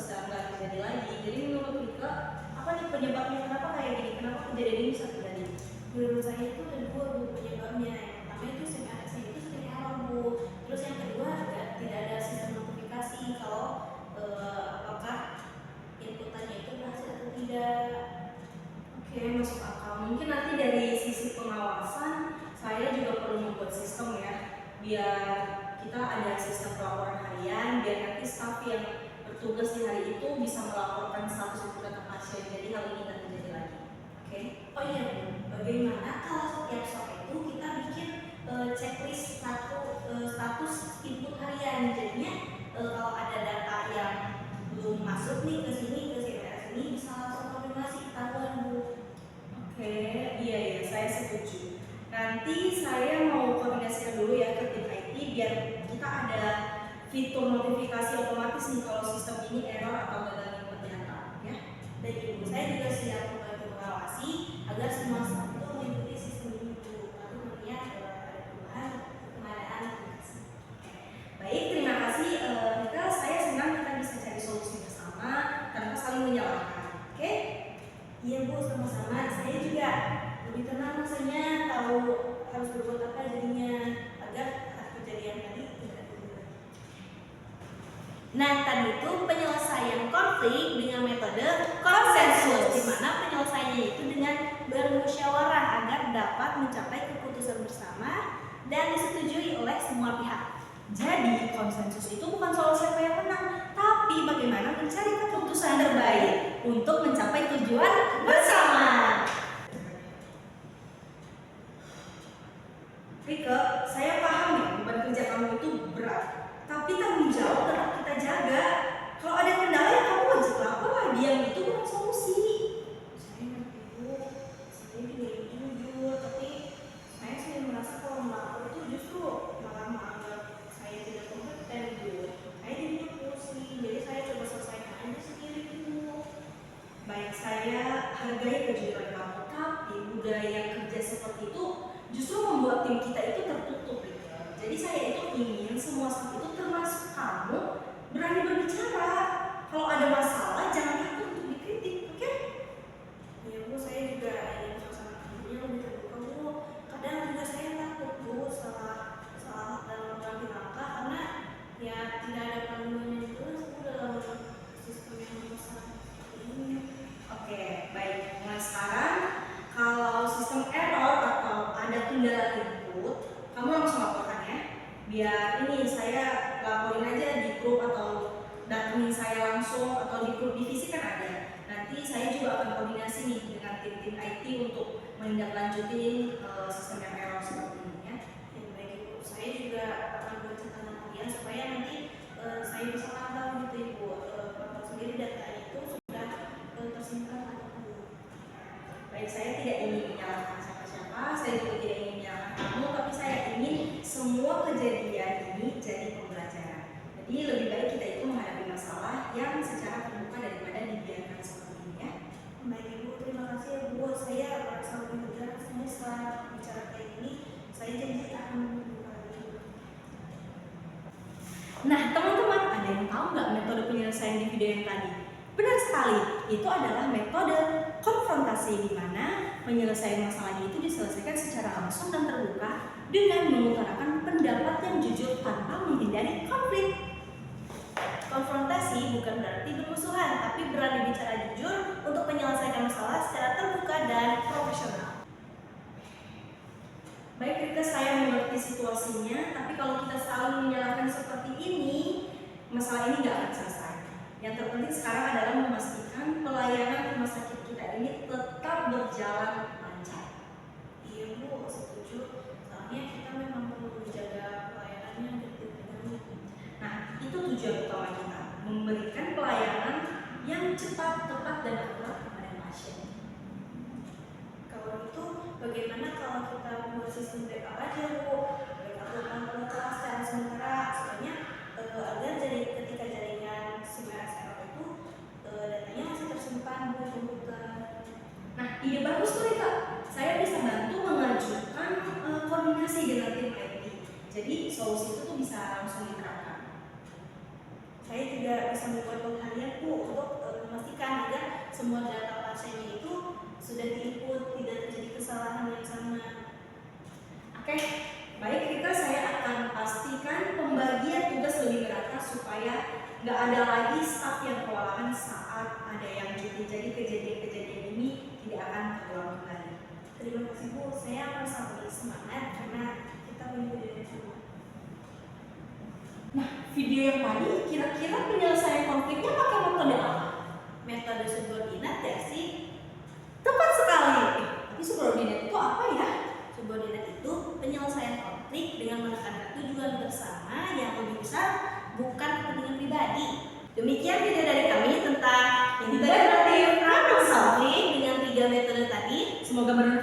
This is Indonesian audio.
bisa nggak terjadi lagi. Jadi menurut Rika, apa nih penyebabnya, kenapa kayak gini, kenapa kejadian ini bisa terjadi? Menurut saya itu ada dua Bu penyebabnya. Yang pertama itu saya itu sering error Bu. Terus yang kedua tidak ada sistem notifikasi kalau apakah inputannya itu berhasil atau tidak. Oke, masuk akal. Mungkin nanti dari sisi pengawasan saya juga perlu membuat sistem ya, biar kita ada sistem pelaporan harian, biar nanti staf yang bertugas di hari itu bisa melaporkan status itu ke pasien. Jadi hal ini tidak terjadi lagi. Oke? Oh iya Bu, bagaimana kalau setiap sore itu kita bikin checklist status input harian. Jadinya kalau ada data yang belum masuk nih ke sini, ke CPS ini bisa langsung konfirmasi ketahuan Bu. Oke, iya, saya setuju. Nanti saya mau koordinasikan dulu ya ke tim IT biar kita ada fitur notifikasi otomatis nih kalau sistem ini error atau gagal input data ya. Dan Ibu saya juga siap membantu mengawasi agar semua staff itu mengikuti sistem ini Bu. Lalu nantinya ada perubahan pengadaan aplikasi. Baik, terima kasih Rika. Saya senang kita bisa cari solusi bersama tanpa saling menyalahkan. Oke? Iya Bu, sama-sama. Saya juga lebih tenang rasanya tahu harus berbuat apa jadinya agar kejadian tadi tidak terulang. Nah, tadi itu penyelesaian konflik dengan metode konsensus, di mana penyelesaiannya itu dengan bermusyawarah agar dapat mencapai keputusan bersama dan disetujui oleh semua pihak. Jadi konsensus itu bukan soal siapa yang menang, tapi bagaimana mencari keputusan terbaik untuk mencapai tujuan bersama. Rika, saya paham ya beban kerja kamu itu berat, tapi tanggung jawab tetap kita jaga. Kalau ada kendala ya kamu wajib lapor lah, diam itu bukan solusi. Saya ngerti Bu, saya juga ingin jujur, tapi saya sering merasa kalau melapor itu justru malah menganggap saya tidak kompeten Bu. Saya jadinya pusing, jadi saya coba selesaikan aja sendiri Bu. Baik, saya hargai kejujuran kamu, tapi budaya kerja seperti itu justru membuat tim kita itu tertutup. Jadi saya itu ingin semua staff itu termasuk kamu berani berbicara. Kalau ada masalah jangan takut untuk dikritik, oke? Ya Bu, saya juga ingin suasana kerjanya lebih terbuka Bu. Kadang juga saya takut Bu salah dalam mengambil langkah karena ya tidak ada panduannya jelas Bu dalam sistem yang besar ini. Oke, baik. Mulai sekarang kalau sistem error atau ada kendala input, kamu langsung laporkan ya. Biar ini saya laporin aja di grup atau datengin saya langsung atau di grup divisi kan ada. Nanti saya juga akan koordinasi nih dengan tim-tim IT untuk menindaklanjuti sistem yang error seperti ini ya. Ya baik Ibu, saya juga akan buat catatan harian supaya nanti saya bisa pantau gitu Ibu, pantau sendiri data itu sudah tersimpan atau belum. Baik, saya tidak ingin menyalahkan siapa-siapa, saya juga tidak ingin menyalahkan kamu, tapi saya ingin semua kejadian ini jadi pembelajaran. Jadi lebih baik kita itu menghadapi masalah yang secara terbuka daripada dibiarkan seperti ini ya. Baik Ibu, terima kasih ya Bu. Saya merasa lebih lega rasanya setelah bicara kayak ini. Saya janji akan membuka lagi. Nah teman-teman, ada yang tahu nggak metode penyelesaian di video yang tadi? Benar sekali, itu adalah metode konfrontasi di mana penyelesaian masalahnya itu diselesaikan secara langsung dan terbuka dengan mengutarakan pendapat yang jujur tanpa menghindari konflik. Konfrontasi bukan berarti bermusuhan, tapi berani bicara jujur untuk menyelesaikan masalah secara terbuka dan profesional. Baik Rika, saya mengerti situasinya, tapi kalau kita saling menyalahkan seperti ini, masalah ini nggak akan selesai. Yang terpenting sekarang adalah memastikan pelayanan rumah sakit kita ini tetap berjalan lancar. Iya Bu, setuju. Soalnya kita memang perlu menjaga pelayanannya agar tidak terganggu. Nah, itu tujuan utama kita, memberikan pelayanan yang cepat, tepat, dan akurat kepada pasien. Kalau itu, bagaimana kalau kita buat sistem backup aja Bu? Backup lokal secara sementara, soalnya agar ketika jaringan CMS error itu datanya masih tersimpan Bu di komputer. Nah, ide bagus tuh Rika. Saya bisa bantu mengajukan koordinasi dengan tim IT. Jadi solusi itu tuh bisa langsung diterapkan. Saya juga bisa membuat pengharian Bu untuk memastikan agar semua data pasiennya itu sudah diinput, tidak terjadi kesalahan yang sama. Oke, baik Rita, saya akan pastikan pembagian tugas lebih merata supaya nggak ada lagi staf yang kewalahan saat ada yang cuti. Jadi kejadian-kejadian ini tidak akan terulang kembali. Terima kasih Bu, saya merasa lebih semangat karena kita mengikuti semua. Nah, video yang tadi kira-kira penyelesaian konfliknya pakai metode apa? Metode subordinat ya sih? Tepat sekali. Tapi subordinat itu apa ya? Subordinat itu penyelesaian konflik dengan menekankan tujuan bersama yang lebih besar, bukan kepentingan pribadi. Demikian video dari kami tentang integratif problem solving dengan 3 metode tadi. Semoga bermanfaat.